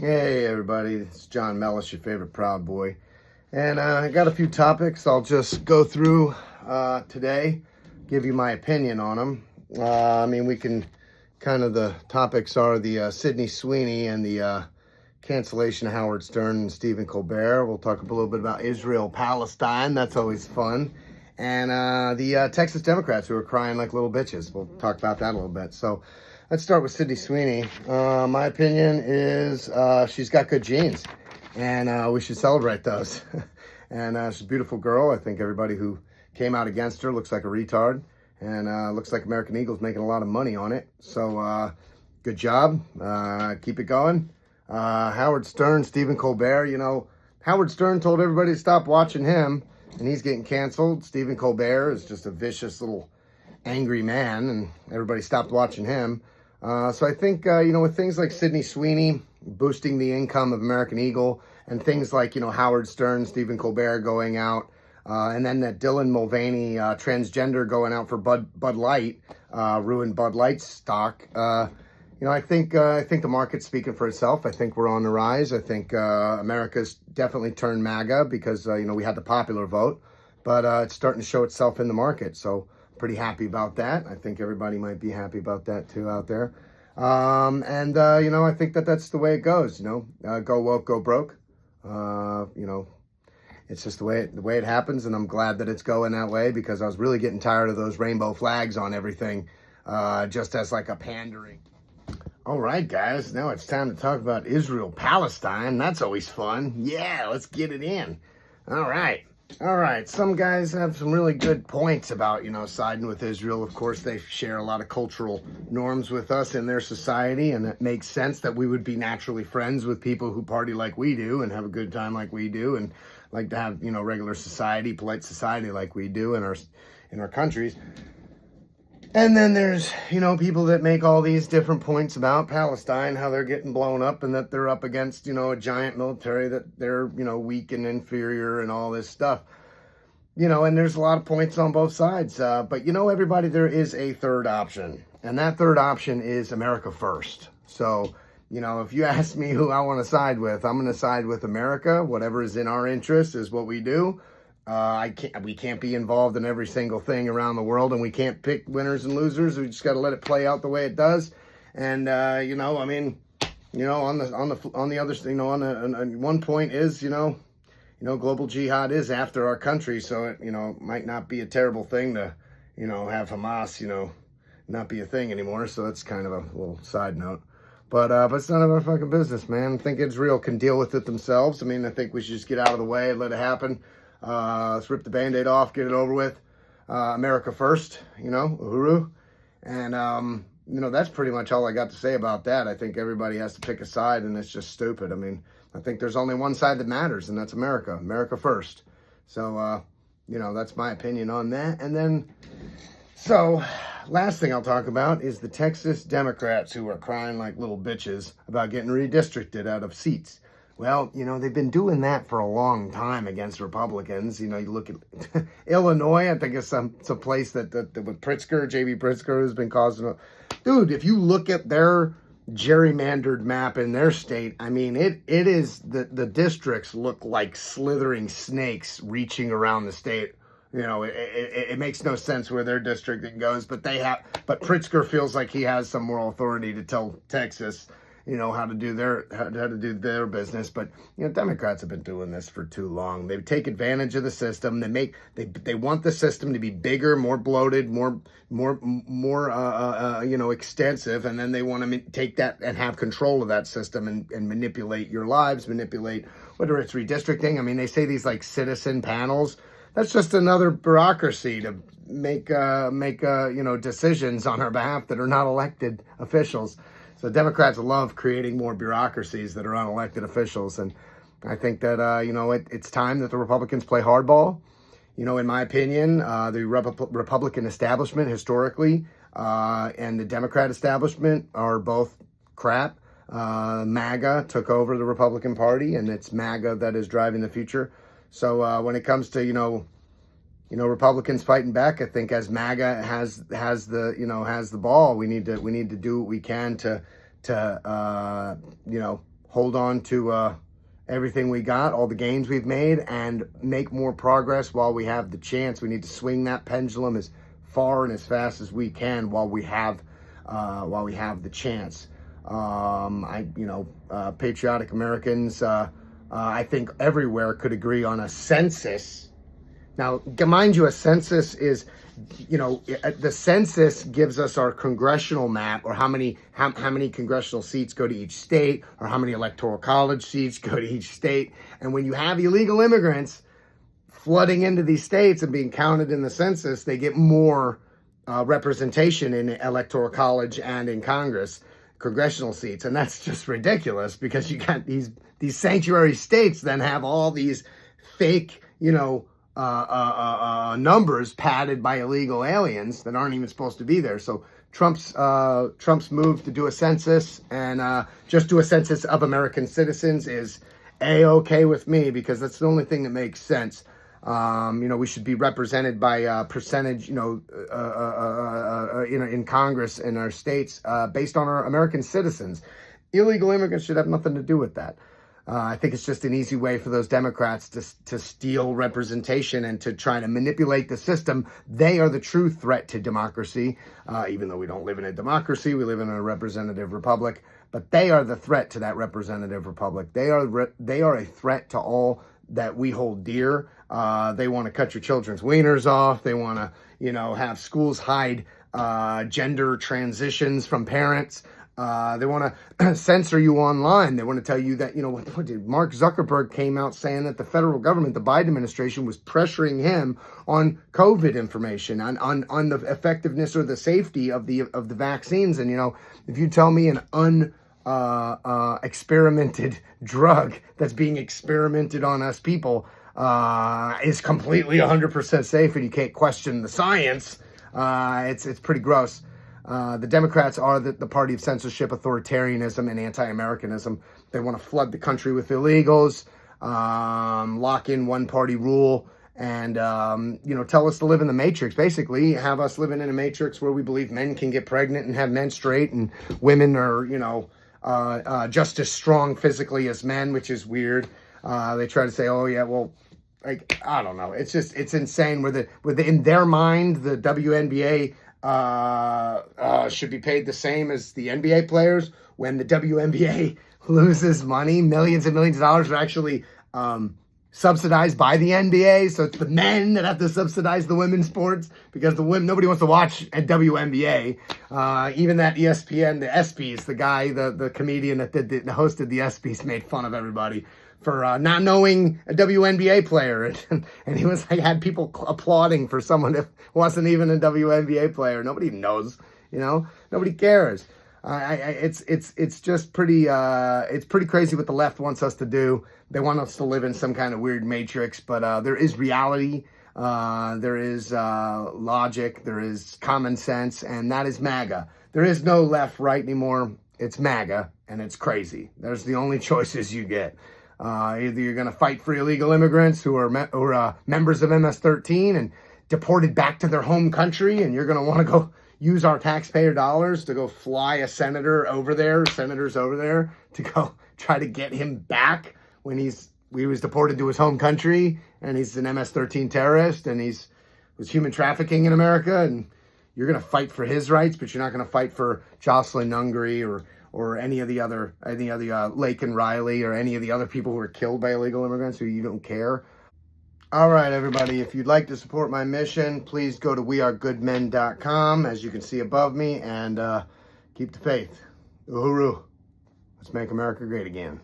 Hey everybody, it's John Mellis, your favorite Proud Boy. And I got a few topics I'll just go through today, give you my opinion on them. We can the topics are the Sydney Sweeney and the cancellation of Howard Stern and Stephen Colbert. We'll talk a little bit about Israel, Palestine, that's always fun. And the Texas Democrats who are crying like little bitches. We'll talk about that a little bit. So let's start with Sydney Sweeney. My opinion is she's got good genes, and we should celebrate those. And she's a beautiful girl. I think everybody who came out against her looks like a retard, and looks like American Eagle's making a lot of money on it. So good job. Keep it going. Howard Stern, Stephen Colbert. Howard Stern told everybody to stop watching him, and he's getting canceled. Stephen Colbert is just a vicious little angry man, and everybody stopped watching him. So I think, with things like Sydney Sweeney boosting the income of American Eagle, and things like, Howard Stern, Stephen Colbert going out, and then that Dylan Mulvaney transgender going out for Bud Light, ruined Bud Light's stock. I think the market's speaking for itself. I think we're on the rise. I think America's definitely turned MAGA because, we had the popular vote, but it's starting to show itself in the market. So pretty happy about that. I think everybody might be happy about that too out there. I think that's the way it goes, go woke, go broke. It's just the way it happens. And I'm glad that it's going that way, because I was really getting tired of those rainbow flags on everything, just as like a pandering. All right, guys, now it's time to talk about Israel, Palestine. That's always fun. Yeah, let's get it in. All right. Some guys have some really good points about, siding with Israel. Of course, they share a lot of cultural norms with us in their society, and it makes sense that we would be naturally friends with people who party like we do and have a good time like we do, and like to have, regular society, polite society like we do in our countries. And then there's, people that make all these different points about Palestine, how they're getting blown up, and that they're up against, a giant military, that they're, weak and inferior and all this stuff. And there's a lot of points on both sides. But everybody, there is a third option. And that third option is America first. So, if you ask me who I want to side with, I'm going to side with America. Whatever is in our interest is what we do. We can't be involved in every single thing around the world, and we can't pick winners and losers. We just got to let it play out the way it does. And on one point is, global jihad is after our country, so it might not be a terrible thing to have Hamas not be a thing anymore. So that's kind of a little side note. But it's none of our fucking business, man. I think Israel can deal with it themselves. I think we should just get out of the way and let it happen. Let's rip the Band-Aid off, get it over with. America first, uhuru. And, that's pretty much all I got to say about that. I think everybody has to pick a side, and it's just stupid. I think there's only one side that matters, and that's America. America first. So, that's my opinion on that. And then, last thing I'll talk about is the Texas Democrats, who are crying like little bitches about getting redistricted out of seats. Well, they've been doing that for a long time against Republicans. You look at Illinois, I think it's some place that with Pritzker, J.B. Pritzker, has been causing dude, if you look at their gerrymandered map in their state, it is, the districts look like slithering snakes reaching around the state. It makes no sense where their districting goes, but Pritzker feels like he has some moral authority to tell Texas how to do their business. But Democrats have been doing this for too long. They take advantage of the system. They want the system to be bigger, more bloated, more extensive, and then they want to take that and have control of that system and manipulate your lives, manipulate whether it's redistricting. They say these like citizen panels. That's just another bureaucracy to make decisions on our behalf that are not elected officials. So Democrats love creating more bureaucracies that are unelected officials. And I think that, it's time that the Republicans play hardball. In my opinion, the Republican establishment historically and the Democrat establishment are both crap. MAGA took over the Republican Party, and it's MAGA that is driving the future. So when it comes to, Republicans fighting back, I think as MAGA has the ball, we need to do what we can to hold on to everything we got, all the gains we've made, and make more progress while we have the chance. We need to swing that pendulum as far and as fast as we can while we have the chance. Patriotic Americans, I think everywhere could agree on a census. Now, mind you, a census is, the census gives us our congressional map, or how many congressional seats go to each state, or how many electoral college seats go to each state. And when you have illegal immigrants flooding into these states and being counted in the census, they get more representation in electoral college and in Congress, congressional seats. And that's just ridiculous, because you got these sanctuary states then have all these fake, numbers padded by illegal aliens that aren't even supposed to be there. So Trump's move to do a census, and just do a census of American citizens, is A-okay with me, because that's the only thing that makes sense. We should be represented by percentage, in Congress in our states, based on our American citizens. Illegal immigrants should have nothing to do with that. I think it's just an easy way for those Democrats to steal representation and to try to manipulate the system. They are the true threat to democracy, even though we don't live in a democracy. We live in a representative republic. But they are the threat to that representative republic. They are a threat to all that we hold dear. They want to cut your children's wieners off. They want to, have schools hide gender transitions from parents. They want to censor you online. They want to tell you that, what did Mark Zuckerberg came out saying that the federal government, the Biden administration, was pressuring him on COVID information, on the effectiveness or the safety of the vaccines. And, if you tell me an experimented drug that's being experimented on us people is completely 100% safe, and you can't question the science, it's pretty gross. The Democrats are the party of censorship, authoritarianism, and anti-Americanism. They want to flood the country with illegals, lock in one-party rule, and, tell us to live in the matrix. Basically, have us living in a matrix where we believe men can get pregnant and have menstruate, and women are, just as strong physically as men, which is weird. They try to say, oh, yeah, well, I don't know. It's insane. In their mind, the WNBA should be paid the same as the NBA players, when the WNBA loses money. Millions and millions of dollars are actually subsidized by the NBA. So it's the men that have to subsidize the women's sports, because nobody wants to watch a WNBA. Even that ESPN, the ESPYs, the guy, the comedian that hosted the ESPYs, made fun of everybody for not knowing a WNBA player, and he was had people applauding for someone that wasn't even a WNBA player. Nobody knows, nobody cares. It's just pretty it's pretty crazy what the left wants us to do. They want us to live in some kind of weird matrix, but there is reality, there is logic, there is common sense, and that is MAGA. There is no left, right anymore. It's MAGA, and it's crazy. There's the only choices you get. Either you're going to fight for illegal immigrants who are members of MS-13 and deported back to their home country, and you're going to want to go use our taxpayer dollars to go fly senators over there to go try to get him back when he was deported to his home country, and he's an MS-13 terrorist, and was human trafficking in America, and you're going to fight for his rights, but you're not going to fight for Jocelyn Nungri or any of the other Laken Riley, or any of the other people who were killed by illegal immigrants who you don't care. All right, everybody, if you'd like to support my mission, please go to wearegoodmen.com, as you can see above me, and keep the faith. Uhuru. Let's make America great again.